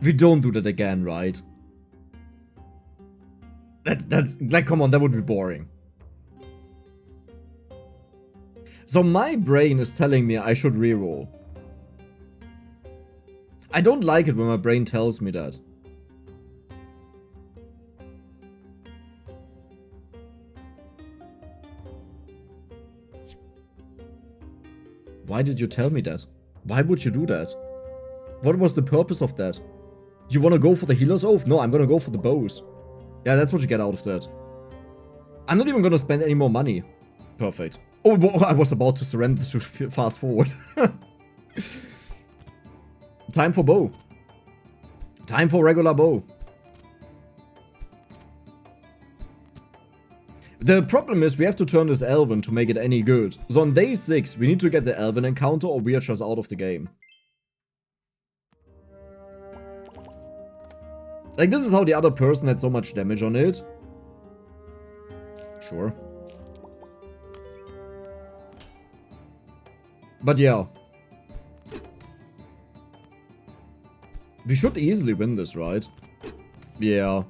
We don't do that again, right? That's like, come on, that would be boring. So my brain is telling me I should reroll. I don't like it when my brain tells me that. Why did you tell me that? Why would you do that? What was the purpose of that? You wanna go for the healer's oath? No, I'm gonna go for the bows. Yeah, that's what you get out of that. I'm not even gonna spend any more money. Perfect. Oh, I was about to surrender to fast forward. Time for bow. Time for regular bow. The problem is we have to turn this Elven to make it any good. So on day 6, we need to get the Elven encounter or we are just out of the game. Like, this is how the other person had so much damage on it. Sure. But yeah. We should easily win this, right? Yeah.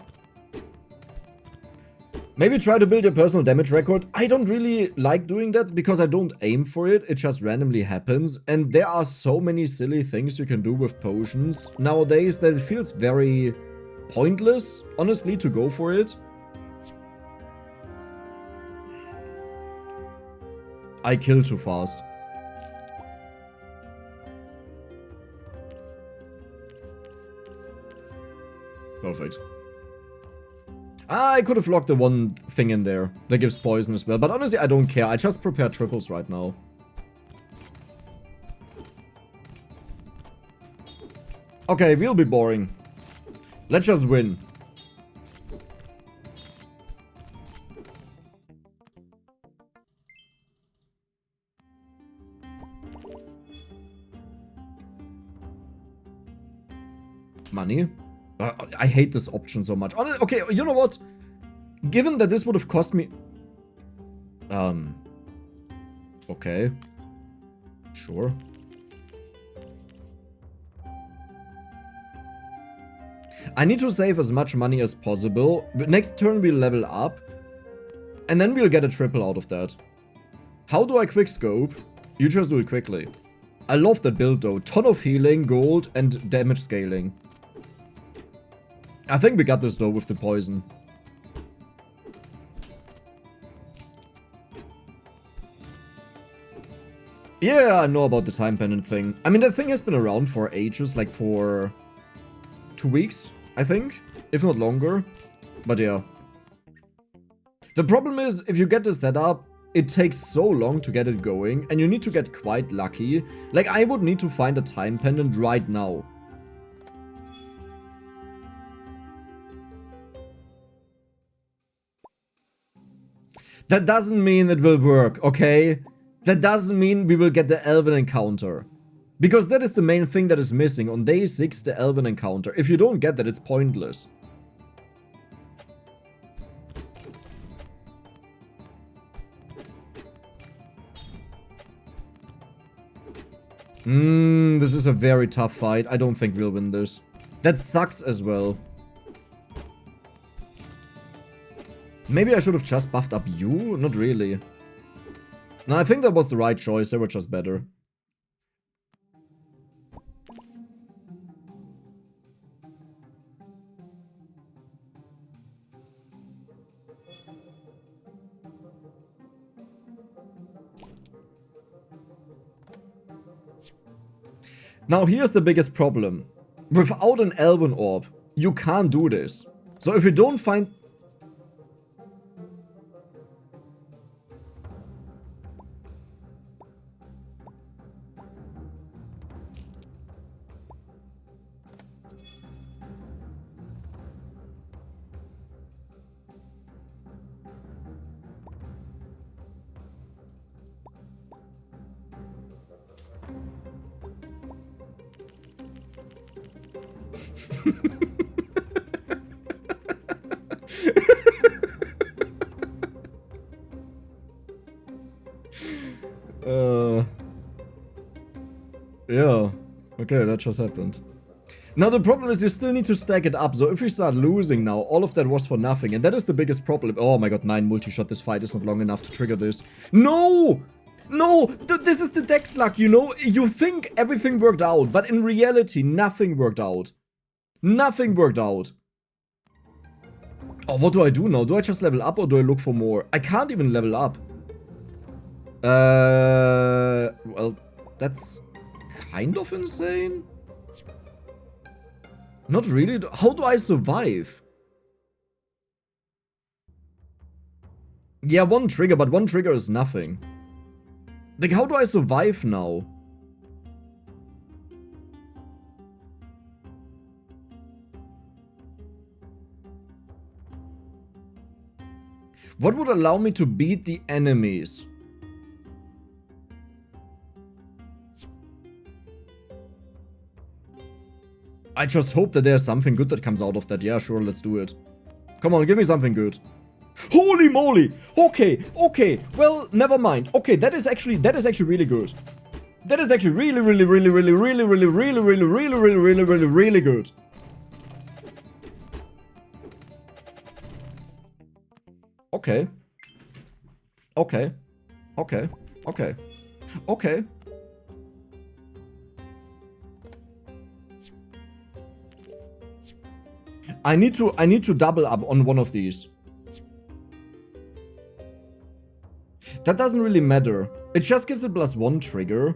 Maybe try to build your personal damage record. I don't really like doing that because I don't aim for it. It just randomly happens. And there are so many silly things you can do with potions nowadays that it feels very pointless, honestly, to go for it. I kill too fast. Perfect. I could have locked the one thing in there that gives poison as well, but honestly I don't care. I just prepare triples right now. Okay, we'll be boring. Let's just win. Money? I hate this option so much. Okay, you know what? Given that this would have cost me... Okay. Sure. I need to save as much money as possible. Next turn we'll level up. And then we'll get a triple out of that. How do I quickscope? You just do it quickly. I love that build though. Ton of healing, gold, and damage scaling. I think we got this though with the poison. Yeah, I know about the time pendant thing. I mean, that thing has been around for ages, like for 2 weeks, I think, if not longer. But yeah. The problem is, if you get this set up, it takes so long to get it going, and you need to get quite lucky. Like, I would need to find a time pendant right now. That doesn't mean it will work, okay? That doesn't mean we will get the Elven encounter. Because that is the main thing that is missing. On day 6, the Elven encounter. If you don't get that, it's pointless. This is a very tough fight. I don't think we'll win this. That sucks as well. Maybe I should have just buffed up you? Not really. No, I think that was the right choice. They were just better. Now here's the biggest problem. Without an Elven Orb, you can't do this. So if you don't find... Yeah. Okay, that just happened. Now the problem is you still need to stack it up, so if we start losing now, all of that was for nothing, and that is the biggest problem. Oh my god, 9 multi-shot, this fight is not long enough to trigger this. No! No! This is the deck luck, you know? You think everything worked out, but in reality, nothing worked out. Nothing worked out. Oh, what do I do now? Do I just level up or do I look for more? I can't even level up. Well, that's kind of insane. Not really. How do I survive? Yeah, 1 trigger, but 1 trigger is nothing. Like, how do I survive now? What would allow me to beat the enemies? I just hope that there's something good that comes out of that. Yeah, sure, let's do it. Come on, give me something good. Holy moly! Okay, okay. Well, never mind. Okay, that is actually really good. That is actually really good. Okay. Okay. Okay. Okay. Okay. I need to double up on one of these. That doesn't really matter. It just gives it +1 trigger.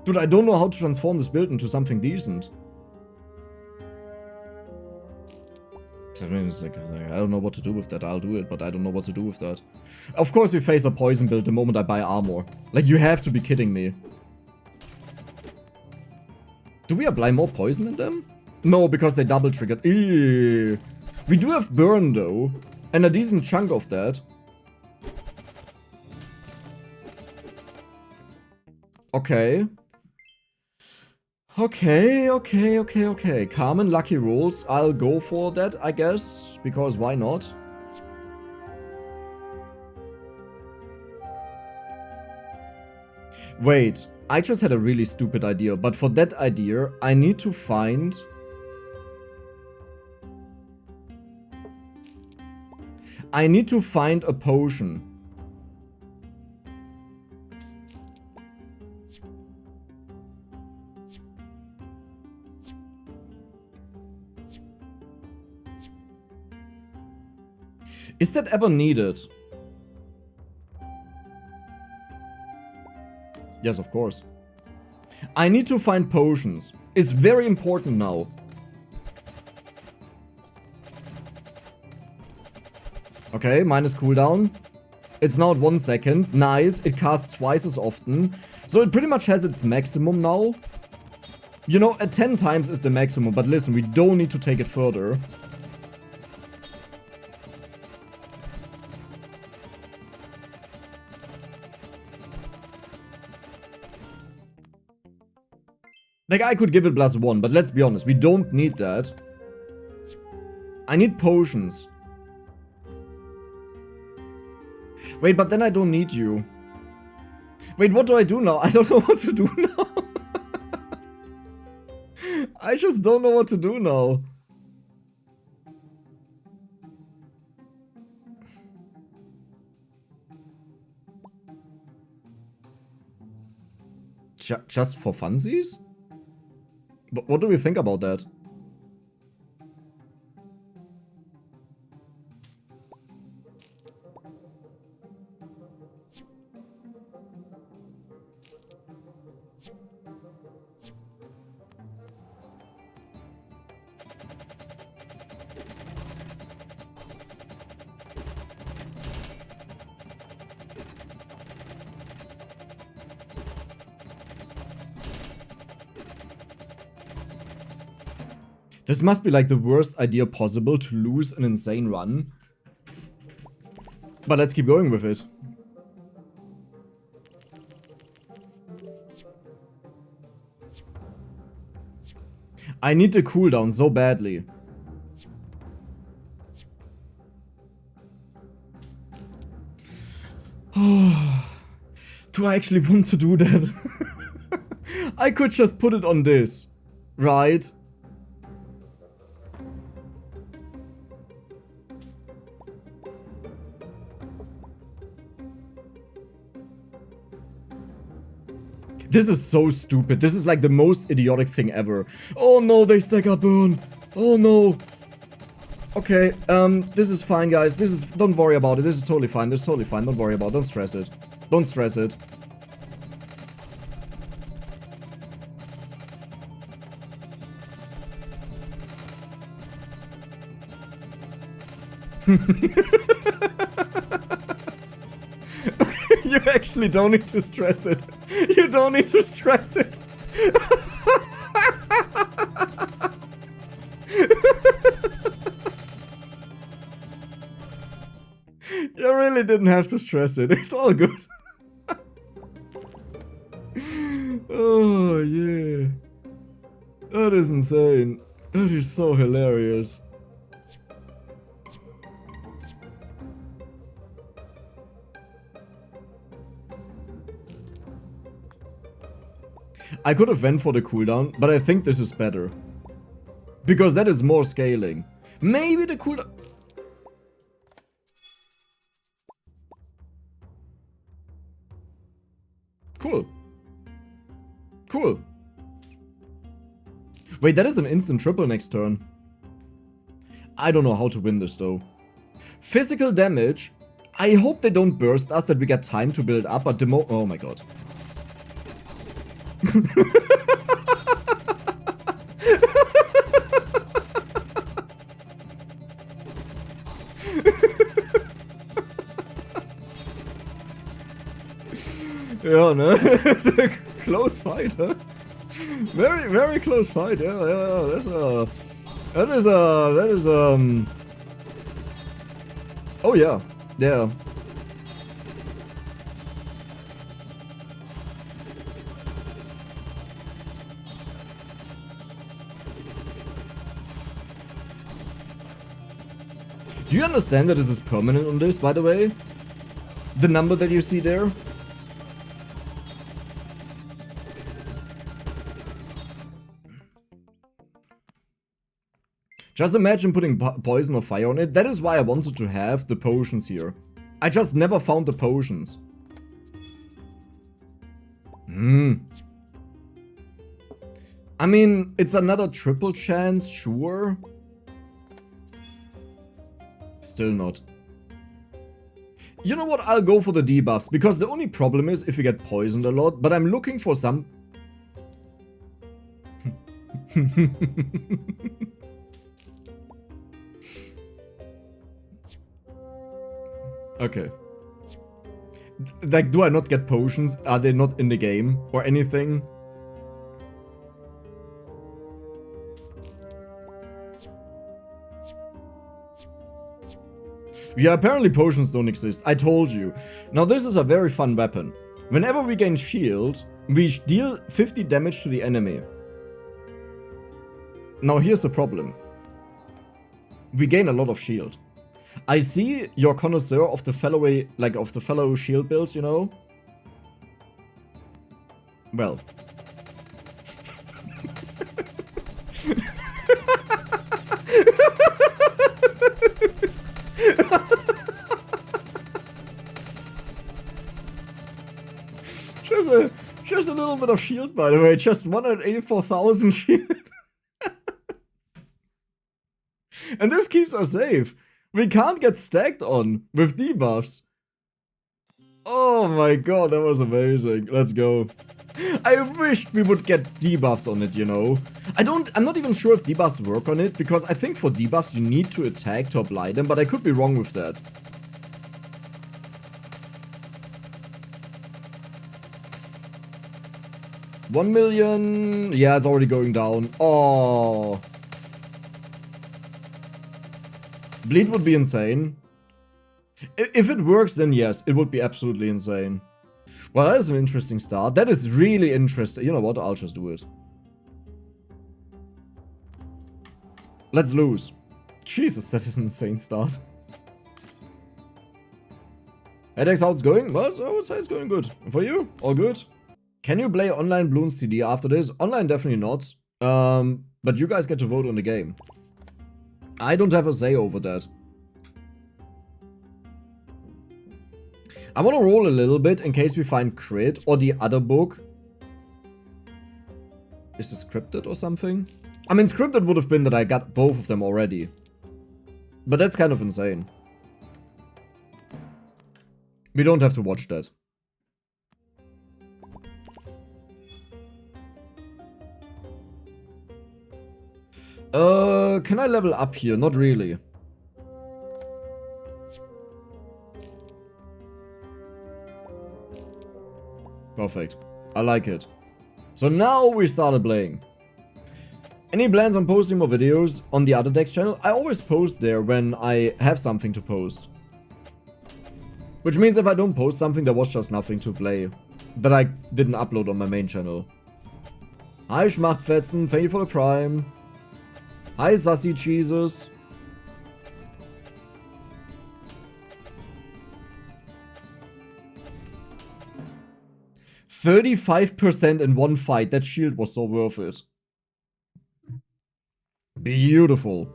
Dude, I don't know how to transform this build into something decent. I mean, it's like, I don't know what to do with that. I'll do it, but I don't know what to do with that. Of course, we face a poison build the moment I buy armor. Like, you have to be kidding me. Do we apply more poison in them? No, because they double triggered. Ew. We do have burn, though. And a decent chunk of that. Okay. Okay. Carmen, lucky rolls. I'll go for that, I guess. Because why not? Wait, I just had a really stupid idea. But for that idea, I need to find... a potion. Is that ever needed? Yes, of course. I need to find potions. It's very important now. Okay, minus cooldown. It's now at 1 second. Nice. It casts twice as often. So it pretty much has its maximum now. You know, at 10 times is the maximum. But listen, we don't need to take it further. Like, I could give it +1, but let's be honest, we don't need that. I need potions. Wait, but then I don't need you. Wait, what do I do now? I don't know what to do now. I just don't know what to do now. Just for funsies? But what do we think about that? This must be like the worst idea possible to lose an insane run. But let's keep going with it. I need the cooldown so badly. Do I actually want to do that? I could just put it on this, right? This is so stupid. This is like the most idiotic thing ever. Oh no, they stack up burn. Oh no. Okay, this is fine, guys. Don't worry about it. This is totally fine. This is totally fine. Don't worry about it. Don't stress it. Don't stress it. Okay, you actually don't need to stress it. You don't need to stress it. You really didn't have to stress it. It's all good. Oh, yeah. That is insane. That is so hilarious. I could have went for the cooldown, but I think this is better. Because that is more scaling. Maybe the cooldown... Cool. Cool. Wait, that is an instant triple next turn. I don't know how to win this though. Physical damage. I hope they don't burst us, that we get time to build up, but the oh my god. Yeah, no? It's a close fight, huh? Very, very close fight, yeah, yeah, that is, oh yeah, yeah. Do you understand that this is permanent on this, by the way? The number that you see there? Just imagine putting poison or fire on it. That is why I wanted to have the potions here. I just never found the potions. I mean, it's another triple chance, sure. Still not. You know what? I'll go for the debuffs, because the only problem is if you get poisoned a lot, but I'm looking for some... Okay. Like, do I not get potions? Are they not in the game? Or anything? Yeah, apparently potions don't exist. I told you. Now this is a very fun weapon. Whenever we gain shield, we deal 50 damage to the enemy. Now here's the problem. We gain a lot of shield. I see you're connoisseur of the fellow shield builds, you know? Well. Just a little bit of shield, by the way. Just 184,000 shield. And this keeps us safe. We can't get stacked on with debuffs. Oh my god, that was amazing. Let's go. I wished we would get debuffs on it, you know. I'm not even sure if debuffs work on it, because I think for debuffs you need to attack to apply them, but I could be wrong with that. $1 million. Yeah, it's already going down. Oh. Bleed would be insane. If it works, then yes, it would be absolutely insane. Well, that is an interesting start. That is really interesting. You know what? I'll just do it. Let's lose. Jesus, that is an insane start. Headaches, how it's going? Well, so I would say it's going good. And for you? All good? Can you play online Bloons TD after this? Online definitely not. But you guys get to vote on the game. I don't have a say over that. I want to roll a little bit in case we find crit or the other book. Is this scripted or something? I mean, scripted would have been that I got both of them already. But that's kind of insane. We don't have to watch that. Can I level up here? Not really. Perfect. I like it. So now we started playing. Any plans on posting more videos on the other decks channel? I always post there when I have something to post. Which means if I don't post something, there was just nothing to play. That I didn't upload on my main channel. Hi Schmachtfetzen, thank you for the prime. Hi Sassy Cheeses. %35% in one fight. That shield was so worth it. Beautiful.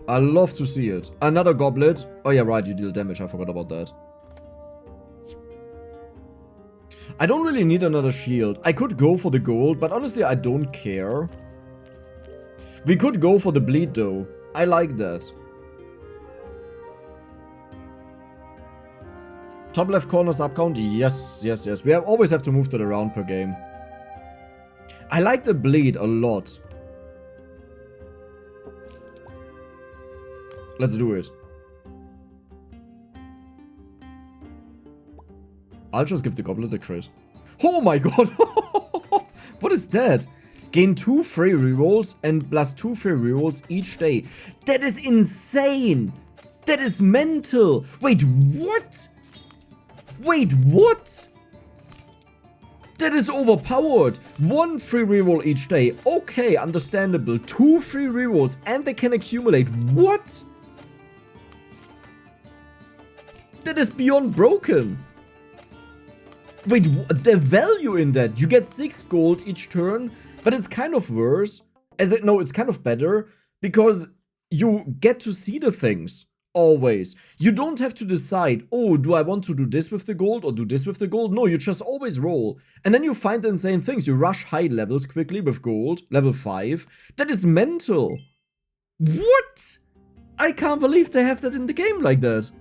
I love to see it. Another goblet. Oh yeah, right, you deal damage. I forgot about that. I don't really need another shield. I could go for the gold, but honestly, I don't care. We could go for the bleed though. I like that. Top left corner sub count? Yes, yes, yes. We always have to move to the round per game. I like the bleed a lot. Let's do it. I'll just give the goblet a crit. Oh my god! What is that? Gain 2 free rerolls and plus 2 free rerolls each day. That is insane! That is mental! Wait, what? Wait, what? That is overpowered. 1 free reroll each day. Okay, understandable. 2 free rerolls and they can accumulate. What? That is beyond broken. Wait, the value in that. You get 6 gold each turn, but it's kind of worse. No, it's kind of better because you get to see the things. Always. You don't have to decide, oh, do I want to do this with the gold or do this with the gold? No, you just always roll. And then you find the insane things. You rush high levels quickly with gold, level 5. That is mental. What? I can't believe they have that in the game like that.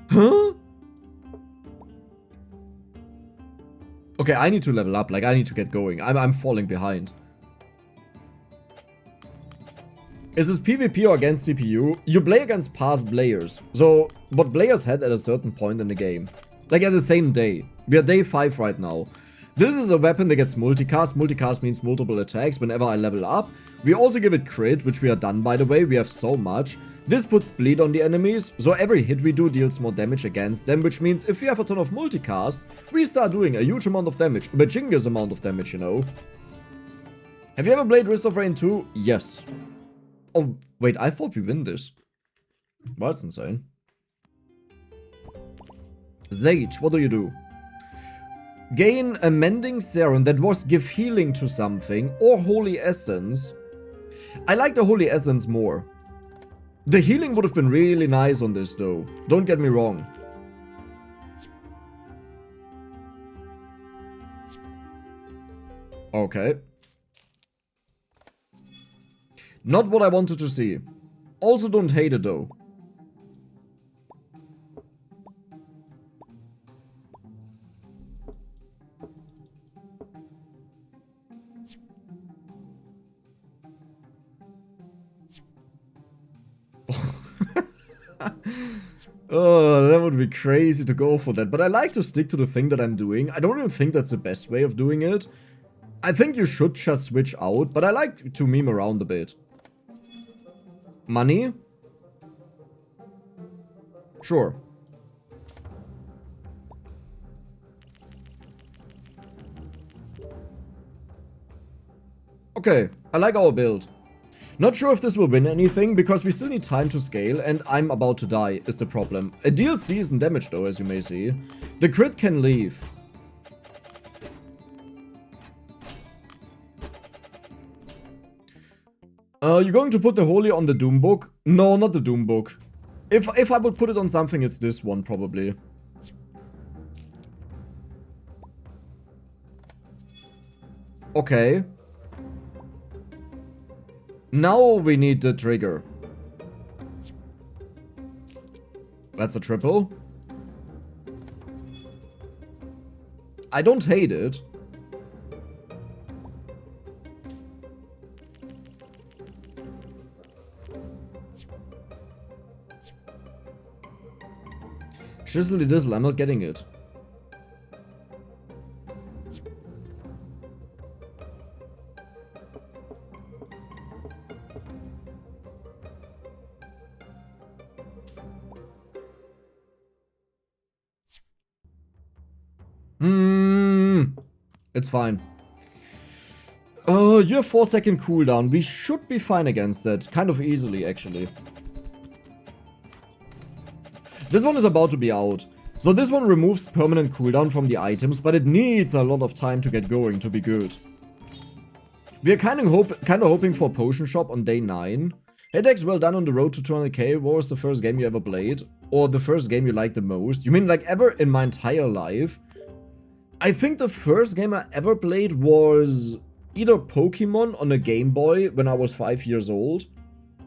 Huh? Okay, I need to level up. Like, I need to get going. I'm falling behind. Is this PvP or against CPU? You play against past players. So, what players had at a certain point in the game. Like, at the same day. We are day 5 right now. This is a weapon that gets multicast. Multicast means multiple attacks whenever I level up. We also give it crit, which we are done, by the way. We have so much. This puts bleed on the enemies, so every hit we do deals more damage against them, which means if we have a ton of multicast, we start doing a huge amount of damage. A bajingas amount of damage, you know. Have you ever played Risk of Rain 2? Yes. Oh, wait, I thought we win this. Well, that's insane. Sage, what do you do? Gain a Mending Serum that was give healing to something, or Holy Essence. I like the Holy Essence more. The healing would have been really nice on this though. Don't get me wrong. Okay. Not what I wanted to see. Also don't hate it though. Oh, that would be crazy to go for that. But I like to stick to the thing that I'm doing. I don't even think that's the best way of doing it. I think you should just switch out, but I like to meme around a bit. Money? Sure. Okay, I like our build. Not sure if this will win anything, because we still need time to scale, and I'm about to die, is the problem. It deals decent damage though, as you may see. The crit can leave. You're going to put the Holy on the Doom Book? No, not the Doom Book. If I would put it on something, it's this one, probably. Okay. Now we need the trigger. That's a triple. I don't hate it. Shizzly dizzle, I'm not getting it. It's fine. You have 4-second cooldown. We should be fine against that. Kind of easily, actually. This one is about to be out. So this one removes permanent cooldown from the items, but it needs a lot of time to get going to be good. We are kind of hoping for Potion Shop on day 9. Hey Dex, well done on the road to 200k. What was the first game you ever played? Or the first game you liked the most? You mean like ever in my entire life? I think the first game I ever played was either Pokemon on a Game Boy when I was 5 years old.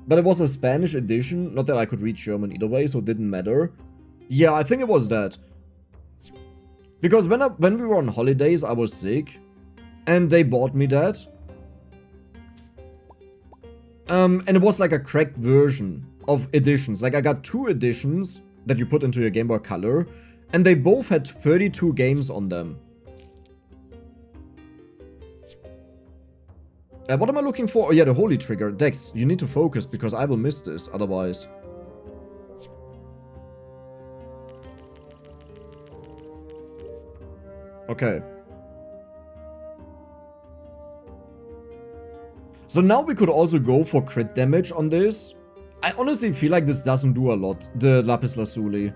But it was a Spanish edition, not that I could read German either way, so it didn't matter. Yeah, I think it was that. Because when we were on holidays, I was sick. And they bought me that. And it was like a cracked version of editions. Like I got 2 editions that you put into your Game Boy Color. And they both had 32 games on them. What am I looking for? Oh yeah, the Holy Trigger. Dex, you need to focus because I will miss this otherwise. Okay. So now we could also go for crit damage on this. I honestly feel like this doesn't do a lot, the Lapis Lazuli.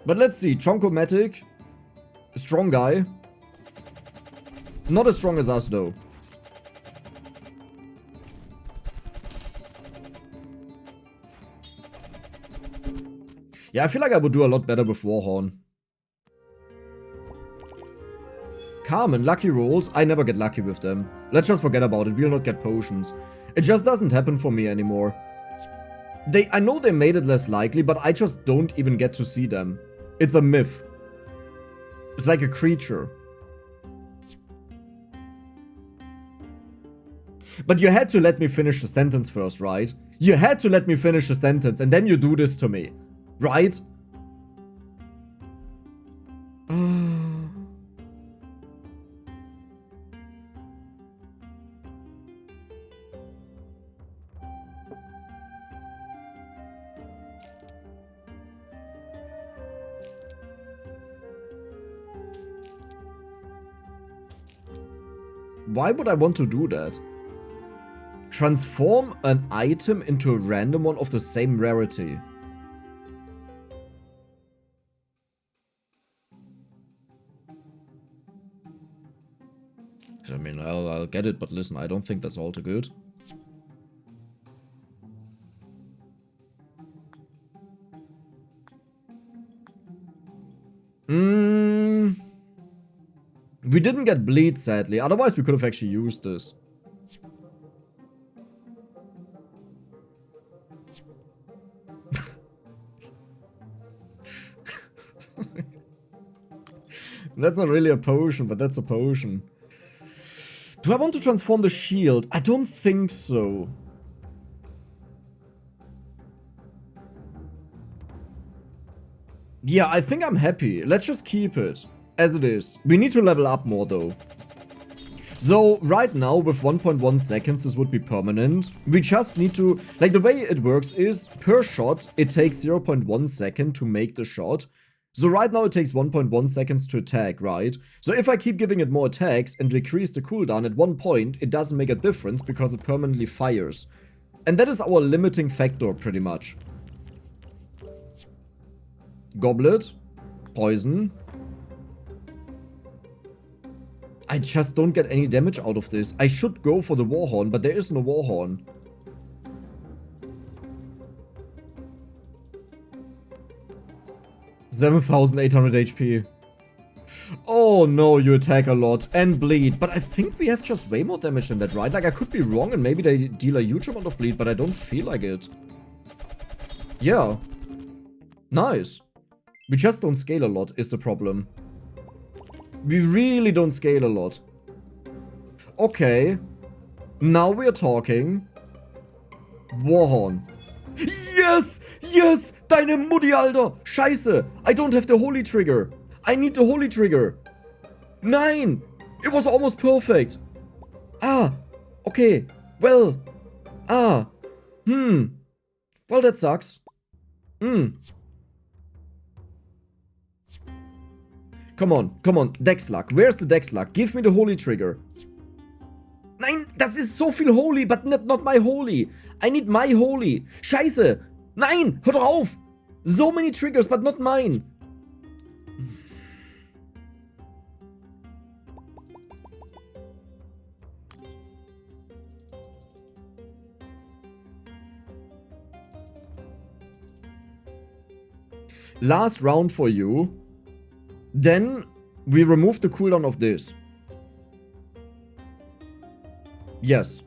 But let's see, Chonkomatic. Strong guy. Not as strong as us though. Yeah, I feel like I would do a lot better with Warhorn. Carmen, lucky rolls. I never get lucky with them. Let's just forget about it. We'll not get potions. It just doesn't happen for me anymore. I know they made it less likely, but I just don't even get to see them. It's a myth. It's like a creature. But you had to let me finish the sentence first, right? You had to let me finish the sentence and then you do this to me. Right? Why would I want to do that? Transform an item into a random one of the same rarity. I mean, I'll get it, but listen, I don't think that's all too good. We didn't get bleed, sadly. Otherwise, we could have actually used this. That's not really a potion, but that's a potion. Do I want to transform the shield? I don't think so. Yeah, I think I'm happy. Let's just keep it as it is. We need to level up more though. So right now with 1.1 seconds this would be permanent. We just need to, like the way it works is per shot it takes 0.1 second to make the shot. So right now it takes 1.1 seconds to attack, right? So if I keep giving it more attacks and decrease the cooldown, at one point it doesn't make a difference because it permanently fires. And that is our limiting factor, pretty much. Goblet. Poison. I just don't get any damage out of this. I should go for the warhorn, but there is no warhorn. $7,800 HP. Oh no, you attack a lot and bleed. But I think we have just way more damage than that, right? Like, I could be wrong and maybe they deal a huge amount of bleed, but I don't feel like it. Yeah. Nice. We just don't scale a lot is the problem. We really don't scale a lot. Okay. Now we're talking. Warhorn. Yes! Yes! Deine Mutti, Alter! Scheiße! I don't have the Holy Trigger. I need the Holy Trigger. Nein! It was almost perfect. Ah! Okay. Well. Ah. Well, that sucks. Come on, come on. Dex Luck. Where's the Dex Luck? Give me the Holy Trigger. Nein, das ist so viel Holy, but not my Holy. I need my Holy. Scheiße. Nein, hör doch auf. So many triggers, but not mine. Last round for you. Then we remove the cooldown of this. Yes.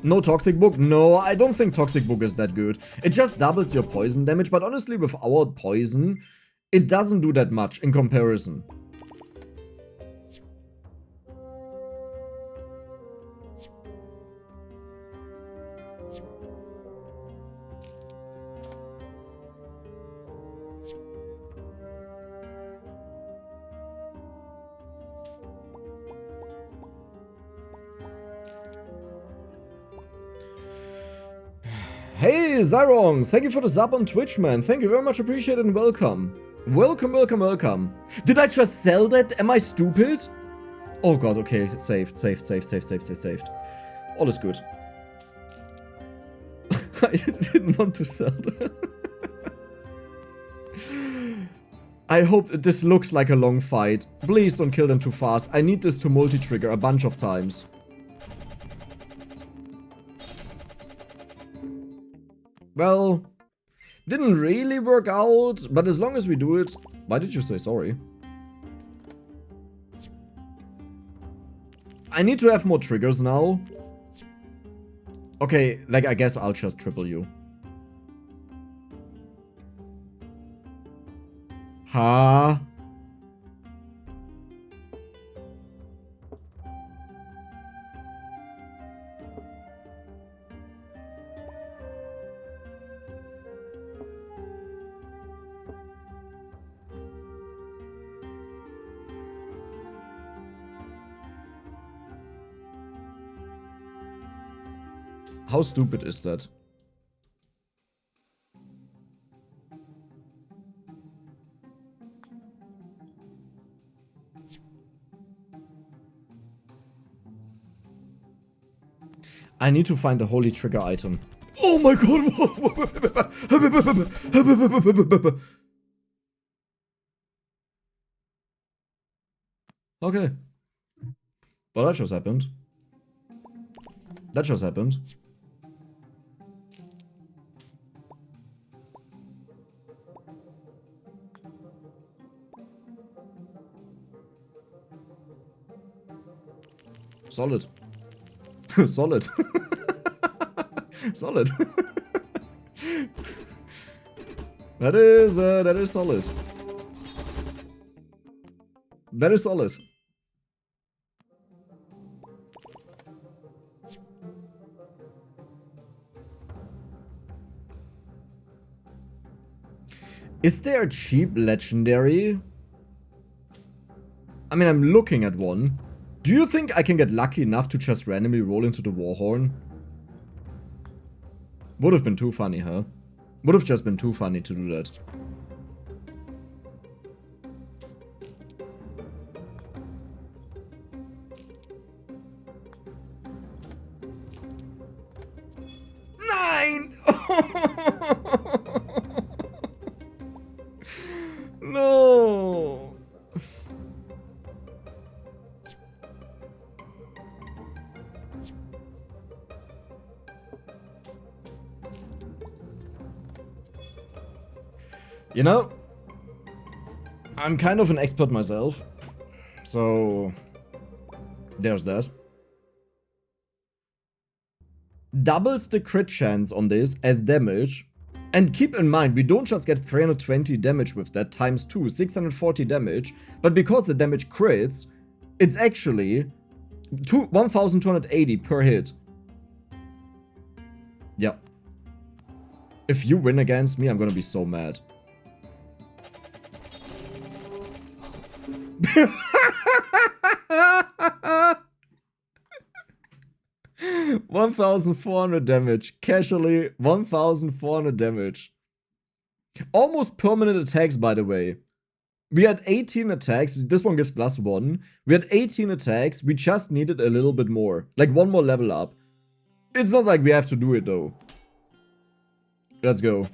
No Toxic Book? No, I don't think Toxic Book is that good. It just doubles your poison damage, but honestly with our poison, it doesn't do that much in comparison. Hey, Zyrongs! Thank you for the sub on Twitch, man. Thank you very much, appreciate it and welcome. Welcome, welcome, welcome. Did I just sell that? Am I stupid? Oh god, okay. Saved. All is good. I didn't want to sell that. I hope that this looks like a long fight. Please don't kill them too fast. I need this to multi-trigger a bunch of times. Well, didn't really work out, but as long as we do it... Why did you say sorry? I need to have more triggers now. Okay, like, I guess I'll just triple you. Huh? How stupid is that? I need to find the holy trigger item. Oh my god! Okay. Well, that just happened. That just happened. Solid. Solid. Solid. That is solid. That is solid. Is there a cheap legendary? I mean, I'm looking at one. Do you think I can get lucky enough to just randomly roll into the warhorn? Would have been too funny, huh? Would have just been too funny to do that. Nine! No! You know, I'm kind of an expert myself, so there's that. Doubles the crit chance on this as damage, and keep in mind, we don't just get 320 damage with that times 2, 640 damage, but because the damage crits, it's actually 1280 per hit. Yeah. If you win against me, I'm gonna be so mad. 1400 damage. Casually, 1400 damage. Almost permanent attacks, by the way. We had 18 attacks. This one gives +1. We had 18 attacks. We just needed a little bit more. Like one more level up. It's not like we have to do it, though. Let's go.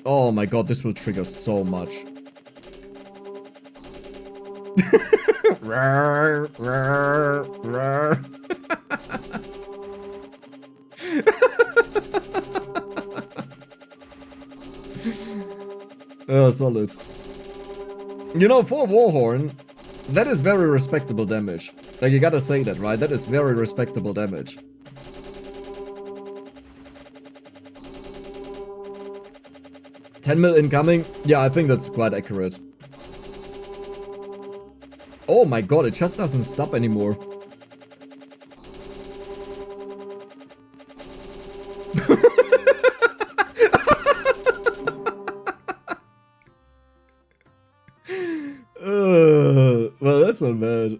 Oh my god, this will trigger so much. Oh, solid. You know, for warhorn, that is very respectable damage. Like, you gotta say that, right? That is very respectable damage. $10 incoming? Yeah, I think that's quite accurate. Oh my god, it just doesn't stop anymore. Well, that's not bad.